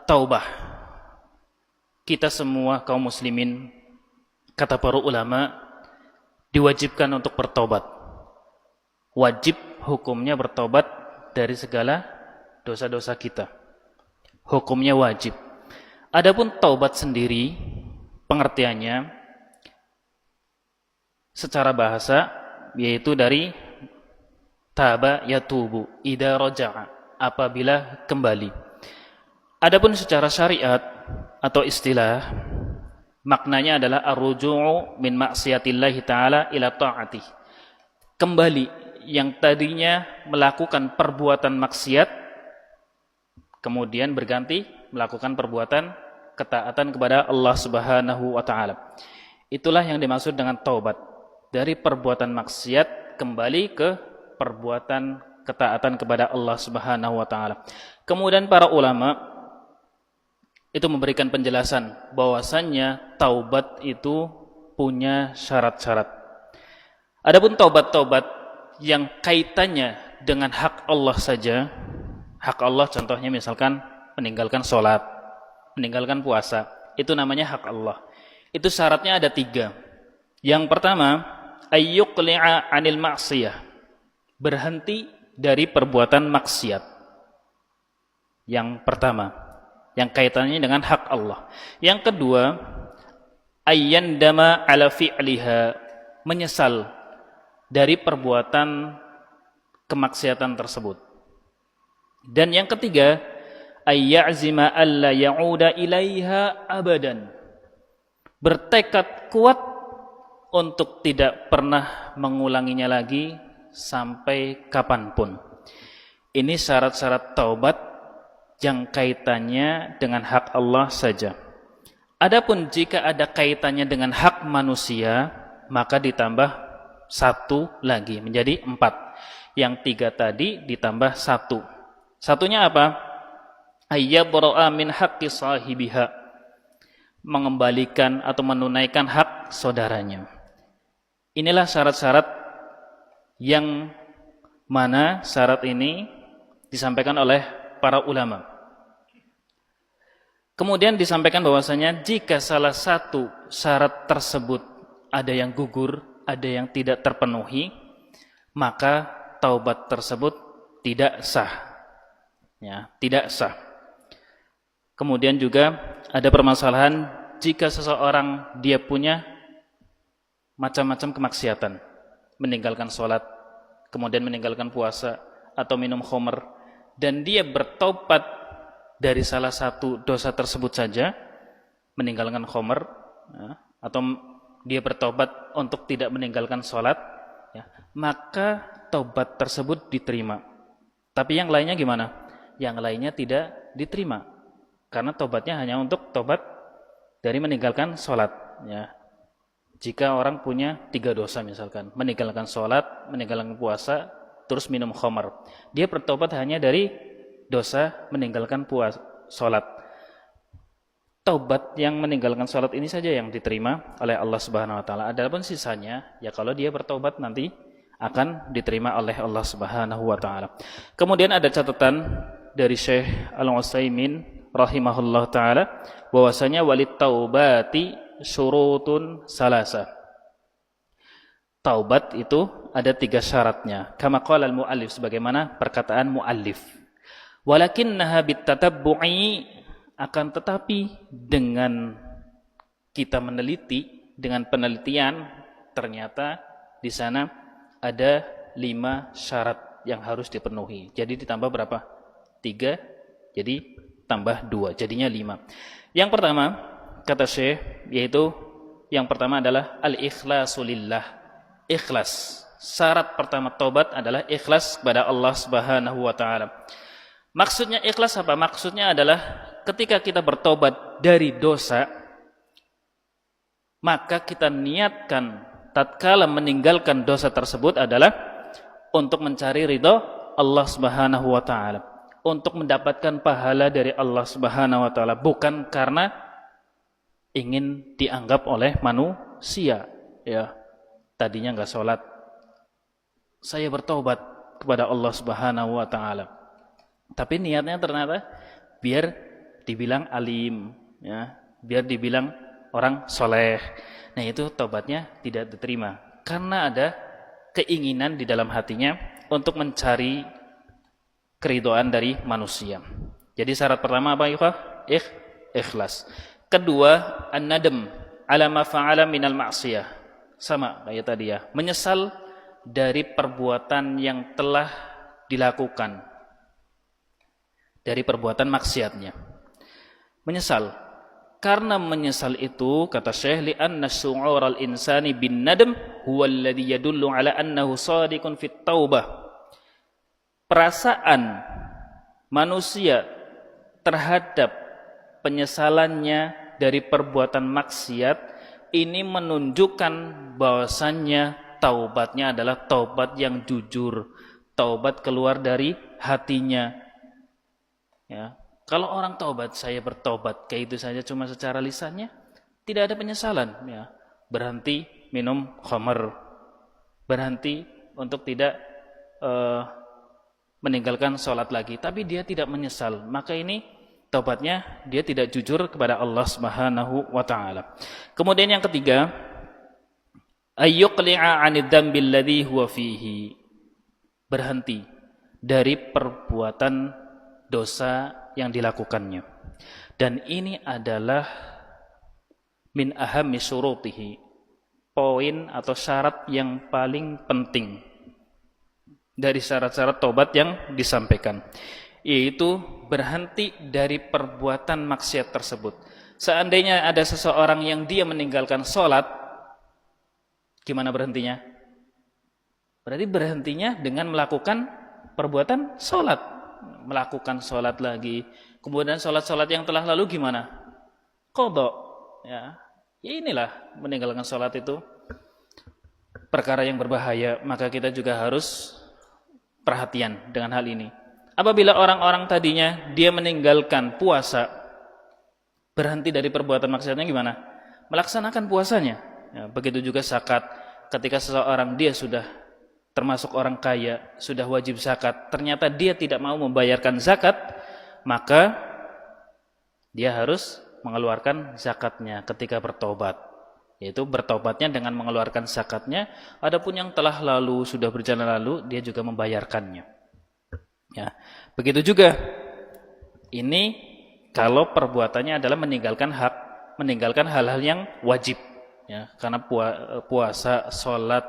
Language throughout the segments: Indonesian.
Taubah. Kita semua kaum muslimin, kata para ulama, diwajibkan untuk bertobat. Wajib hukumnya bertobat dari segala dosa-dosa kita. Hukumnya wajib. Adapun taubat sendiri, pengertiannya secara bahasa yaitu dari taba yatubu, idza raja'a, apabila kembali. Adapun secara syariat atau istilah, maknanya adalah ar-ruju'u min maksiatillahi ta'ala ila ta'atih. Kembali yang tadinya melakukan perbuatan maksiat, kemudian berganti melakukan perbuatan ketaatan kepada Allah Subhanahu wa ta'ala. Itulah yang dimaksud dengan taubat. Dari perbuatan maksiat kembali ke perbuatan ketaatan kepada Allah Subhanahu wa ta'ala. Kemudian para ulama itu memberikan penjelasan bahwasannya taubat itu punya syarat-syarat. Adapun taubat-taubat yang kaitannya dengan hak Allah saja, hak Allah contohnya misalkan meninggalkan sholat, meninggalkan puasa, itu namanya hak Allah. Itu syaratnya ada 3. Yang pertama, ayyuqli'a 'anil ma'siyah, berhenti dari perbuatan maksiat. Yang pertama, yang kaitannya dengan hak Allah. Yang kedua, ayyandama 'ala fi'liha, menyesal dari perbuatan kemaksiatan tersebut. Dan yang ketiga, ayyazima alla ya'uda ilaiha abadan, bertekad kuat untuk tidak pernah mengulanginya lagi sampai kapanpun. Ini syarat-syarat taubat yang kaitannya dengan hak Allah saja. Adapun jika ada kaitannya dengan hak manusia, maka ditambah 1 lagi menjadi 4. Yang 3 tadi ditambah 1. Satunya apa? Ayyabra'a min haqqi sahibiha, mengembalikan atau menunaikan hak saudaranya. Inilah syarat-syarat yang mana syarat ini disampaikan oleh para ulama. Kemudian disampaikan bahwasanya jika salah satu syarat tersebut ada yang gugur, ada yang tidak terpenuhi, maka taubat tersebut tidak sah. Ya, tidak sah. Kemudian juga ada permasalahan jika seseorang dia punya macam-macam kemaksiatan, meninggalkan sholat, kemudian meninggalkan puasa atau minum khamr, dan dia bertobat dari salah satu dosa tersebut saja, meninggalkan khamr, ya, atau dia bertobat untuk tidak meninggalkan sholat, ya, maka taubat tersebut diterima. Tapi yang lainnya gimana? Yang lainnya tidak diterima, karena taubatnya hanya untuk taubat dari meninggalkan sholat. Ya. Jika orang punya 3 dosa misalkan, meninggalkan sholat, meninggalkan puasa, terus minum khamr, dia bertobat hanya dari dosa meninggalkan puasa, sholat. Taubat yang meninggalkan sholat ini saja yang diterima oleh Allah Subhanahu wa ta'ala. Adapun sisanya, ya kalau dia bertobat nanti akan diterima oleh Allah Subhanahu wa ta'ala. Kemudian ada catatan dari Syekh Al-Utsaimin rahimahullah ta'ala, bahwasanya walit taubati syurutun salasa. Taubat itu ada 3 syaratnya. Kama qala al-muallif, sebagaimana perkataan muallif. Walakinnaha bitatabbu'i, akan tetapi dengan kita meneliti, dengan penelitian, ternyata di sana ada 5 syarat yang harus dipenuhi. Jadi ditambah berapa? 3, jadi tambah 2, jadinya 5. Yang pertama, kata Syekh, yaitu yang pertama adalah al-ikhlasu lillah, ikhlas. Syarat pertama taubat adalah ikhlas kepada Allah Subhanahu wa ta'ala. Maksudnya ikhlas apa? Maksudnya adalah ketika kita bertobat dari dosa, maka kita niatkan tatkala meninggalkan dosa tersebut adalah untuk mencari ridho Allah Subhanahu wa ta'ala, untuk mendapatkan pahala dari Allah Subhanahu wa ta'ala, bukan karena ingin dianggap oleh manusia. Ya, tadinya enggak sholat, saya bertobat kepada Allah Subhanahu wa ta'ala, tapi niatnya ternyata biar dibilang alim, ya, biar dibilang orang soleh. Nah itu taubatnya tidak diterima karena ada keinginan di dalam hatinya untuk mencari keridhaan dari manusia. Jadi syarat pertama apa, ikhwah? Ikhlas. Kedua, an-nadam ala ma fa'ala minal ma'siyah. Sama kayak tadi ya, menyesal dari perbuatan yang telah dilakukan, dari perbuatan maksiatnya. Menyesal. Karena menyesal itu, kata Syekh, li'anna syu'ural insani bin nadam huwa alladhi yadullu ala annahu shadiqun fit taubah. Perasaan manusia terhadap penyesalannya dari perbuatan maksiat ini menunjukkan bahwasannya taubatnya adalah taubat yang jujur, taubat keluar dari hatinya. Ya. Kalau orang taubat, saya bertobat, kayak itu saja cuma secara lisannya, tidak ada penyesalan. Ya. Berhenti minum khamar, berhenti untuk tidak meninggalkan sholat lagi, tapi dia tidak menyesal, maka ini taubatnya dia tidak jujur kepada Allah Subhanahu wa taala. Kemudian yang ketiga, ayyuqli'a 'anid dzambil ladzi huwa fihi. Berhenti dari perbuatan dosa yang dilakukannya. Dan ini adalah min ahammi syurutihi. Poin atau syarat yang paling penting dari syarat-syarat taubat yang disampaikan, yaitu berhenti dari perbuatan maksiat tersebut. Seandainya ada seseorang yang dia meninggalkan sholat, gimana berhentinya? Berarti berhentinya dengan melakukan perbuatan sholat. Melakukan sholat lagi. Kemudian sholat-sholat yang telah lalu gimana? Qadha. Ya inilah, meninggalkan sholat itu perkara yang berbahaya. Maka kita juga harus perhatian dengan hal ini. Apabila orang-orang tadinya dia meninggalkan puasa, berhenti dari perbuatan maksiatnya gimana? Melaksanakan puasanya. Ya, begitu juga zakat. Ketika seseorang dia sudah termasuk orang kaya, sudah wajib zakat, ternyata dia tidak mau membayarkan zakat, maka dia harus mengeluarkan zakatnya ketika bertobat. Yaitu bertobatnya dengan mengeluarkan zakatnya. Adapun yang telah lalu, sudah berjalan lalu, dia juga membayarkannya. Ya, begitu juga ini kalau perbuatannya adalah meninggalkan hal-hal yang wajib. Ya, karena puasa, sholat,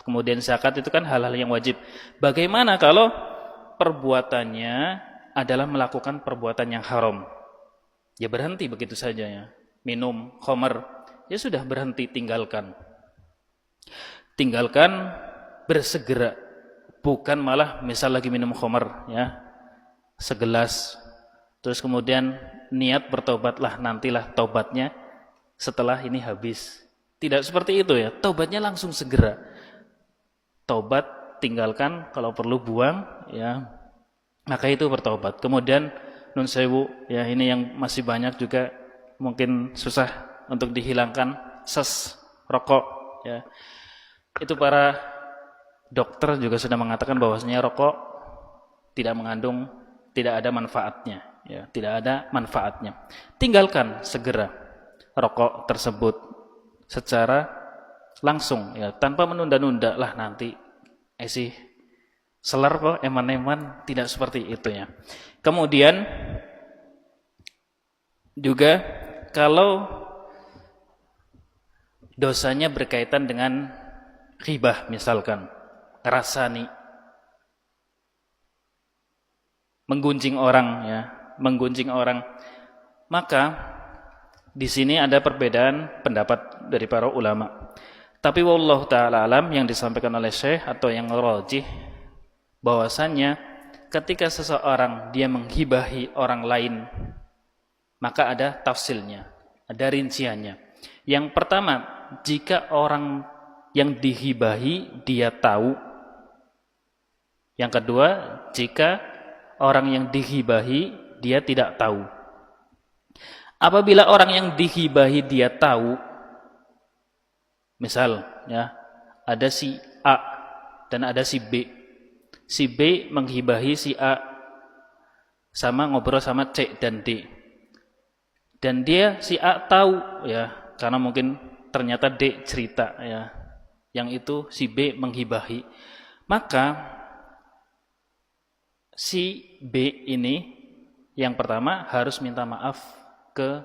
kemudian zakat itu kan hal-hal yang wajib. Bagaimana kalau perbuatannya adalah melakukan perbuatan yang haram? Ya berhenti begitu saja ya. Minum khamar, ya sudah berhenti, tinggalkan. Tinggalkan, bersegera. Bukan malah misal lagi minum khamar ya, segelas, terus kemudian niat bertobatlah, nantilah taubatnya setelah ini habis. Tidak seperti itu ya, taubatnya langsung segera. Taubat, tinggalkan, kalau perlu buang ya, maka itu bertobat. Kemudian nun sewu ya, ini yang masih banyak juga mungkin susah untuk dihilangkan, rokok ya. Itu para dokter juga sudah mengatakan bahwasanya rokok tidak ada manfaatnya ya, tidak ada manfaatnya. Tinggalkan segera rokok tersebut secara langsung ya, tanpa menunda-nunda lah nanti selar kok eman-eman, tidak seperti itu ya. Kemudian juga kalau dosanya berkaitan dengan ghibah misalkan, ngerasani, menggunjing orang, maka di sini ada perbedaan pendapat dari para ulama. Tapi wallahu taala alam, yang disampaikan oleh Syekh atau yang rajih bahwasannya ketika seseorang dia menghibahi orang lain, maka ada tafsilnya, ada rinciannya. Yang pertama, jika orang yang dihibahi dia tahu. Yang kedua, jika orang yang dihibahi dia tidak tahu. Apabila orang yang dihibahi dia tahu, misal ya, ada si A dan ada si B. Si B menghibahi si A sama ngobrol sama C dan D. dan dia si A tahu ya, karena mungkin ternyata D cerita ya, yang itu si B menghibahi, maka si B ini yang pertama harus minta maaf ke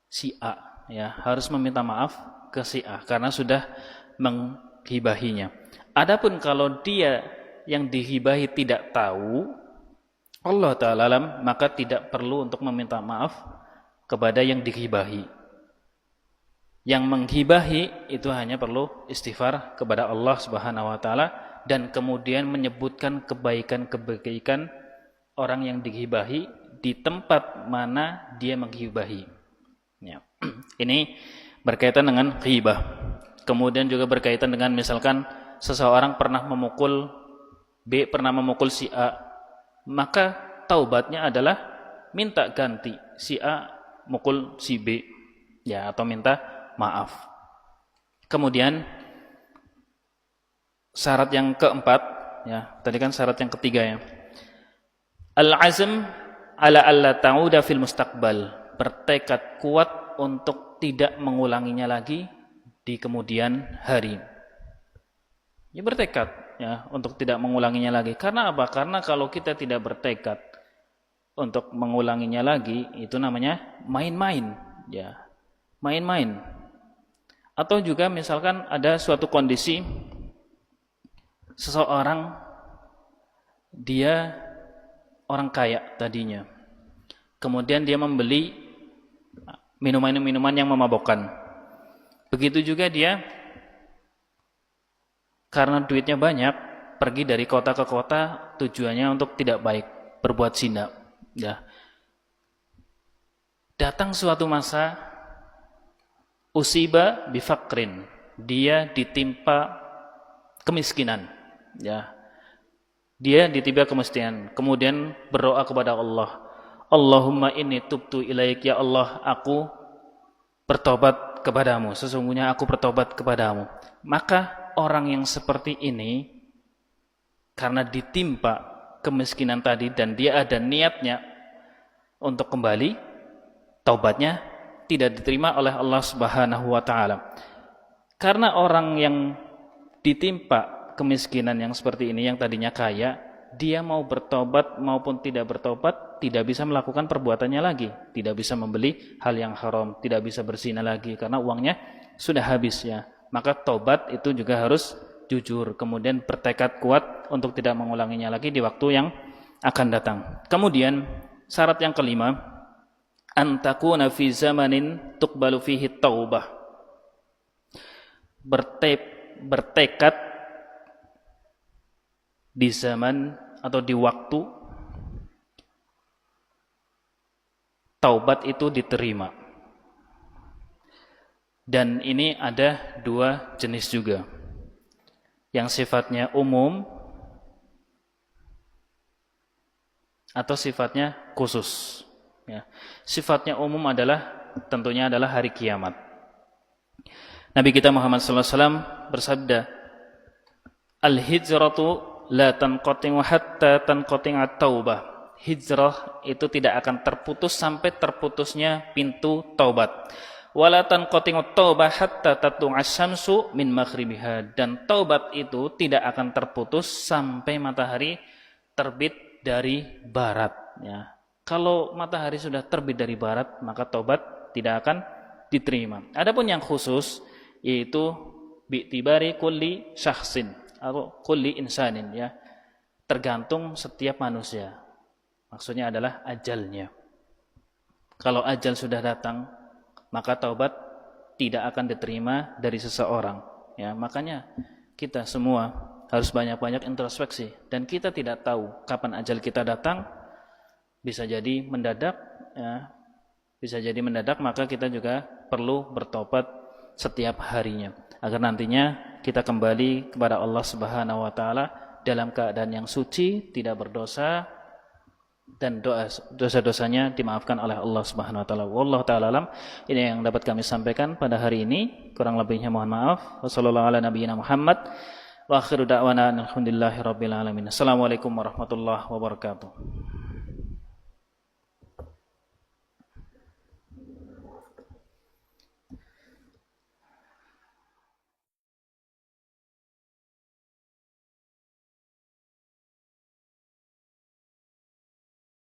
si A ya, harus meminta maaf ke si A karena sudah menghibahinya. Adapun kalau dia yang dihibahi tidak tahu, Allah Ta'ala alam, maka tidak perlu untuk meminta maaf kepada yang dihibahi. Yang menghibahi itu hanya perlu istighfar kepada Allah Subhanahu wa taala dan kemudian menyebutkan kebaikan-kebaikan orang yang dihibahi di tempat mana dia menghibahi. Ya. Ini berkaitan dengan ghibah. Kemudian juga berkaitan dengan misalkan seseorang pernah memukul B, pernah memukul si A, maka taubatnya adalah minta ganti si A mukul si B ya, atau minta maaf. Kemudian syarat yang keempat ya, tadi kan syarat yang ketiga ya. Al-azm ala alla ta'uda fil mustaqbal, bertekad kuat untuk tidak mengulanginya lagi di kemudian hari. Ya bertekad ya untuk tidak mengulanginya lagi. Karena apa? Karena kalau kita tidak bertekad untuk mengulanginya lagi, itu namanya main-main ya. Main-main. Atau juga misalkan ada suatu kondisi seseorang dia orang kaya tadinya. Kemudian dia membeli minuman-minuman yang memabokkan. Begitu juga dia karena duitnya banyak, pergi dari kota ke kota tujuannya untuk tidak baik, berbuat zina. Ya. Datang suatu masa usiba bifakrin, dia ditimpa kemiskinan. Ya. Dia ditimpa kemiskinan, kemudian berdoa kepada Allah. Allahumma inni tubtu ilaik, ya Allah, aku bertobat kepadamu, sesungguhnya aku bertobat kepadamu. Maka orang yang seperti ini karena ditimpa kemiskinan tadi dan dia ada niatnya untuk kembali, taubatnya tidak diterima oleh Allah Subhanahu wa taala. Karena orang yang ditimpa kemiskinan yang seperti ini, yang tadinya kaya, dia mau bertobat maupun tidak bertobat tidak bisa melakukan perbuatannya lagi, tidak bisa membeli hal yang haram, tidak bisa berzina lagi karena uangnya sudah habis ya. Maka tobat itu juga harus jujur, kemudian bertekad kuat untuk tidak mengulanginya lagi di waktu yang akan datang. Kemudian syarat yang kelima, antakuna fi zamanin tuqbalu fihi taubah, bertekad di zaman atau di waktu taubat itu diterima. Dan ini ada dua jenis juga, yang sifatnya umum atau sifatnya khusus ya. Sifatnya umum adalah tentunya adalah hari kiamat. Nabi kita Muhammad SAW bersabda, al-hijratu la tanqati'u hatta tanqati'a taubah. Hijrah itu tidak akan terputus sampai terputusnya pintu taubat. Wala tanqati'u taubah hatta tatlu'a syamsu min maghribiha, dan taubat itu tidak akan terputus sampai matahari terbit dari barat ya. Kalau matahari sudah terbit dari barat, maka taubat tidak akan diterima. Adapun yang khusus yaitu bi'tibari kulli syakhsin atau kulli insanin ya, tergantung setiap manusia. Maksudnya adalah ajalnya. Kalau ajal sudah datang, maka taubat tidak akan diterima dari seseorang ya. Makanya kita semua harus banyak-banyak introspeksi, dan kita tidak tahu kapan ajal kita datang. Bisa jadi mendadak ya. Bisa jadi mendadak, maka kita juga perlu bertobat setiap harinya agar nantinya kita kembali kepada Allah Subhanahu wa taala dalam keadaan yang suci, tidak berdosa, dan dosa-dosanya dimaafkan oleh Allah Subhanahu wa taala. Wallahu taala alam. Ini yang dapat kami sampaikan pada hari ini. Kurang lebihnya mohon maaf. Wassallallahu ala nabiyyina Muhammad wa akhiru da'wana alhamdulillahirabbil alamin. Assalamualaikum warahmatullahi wabarakatuh.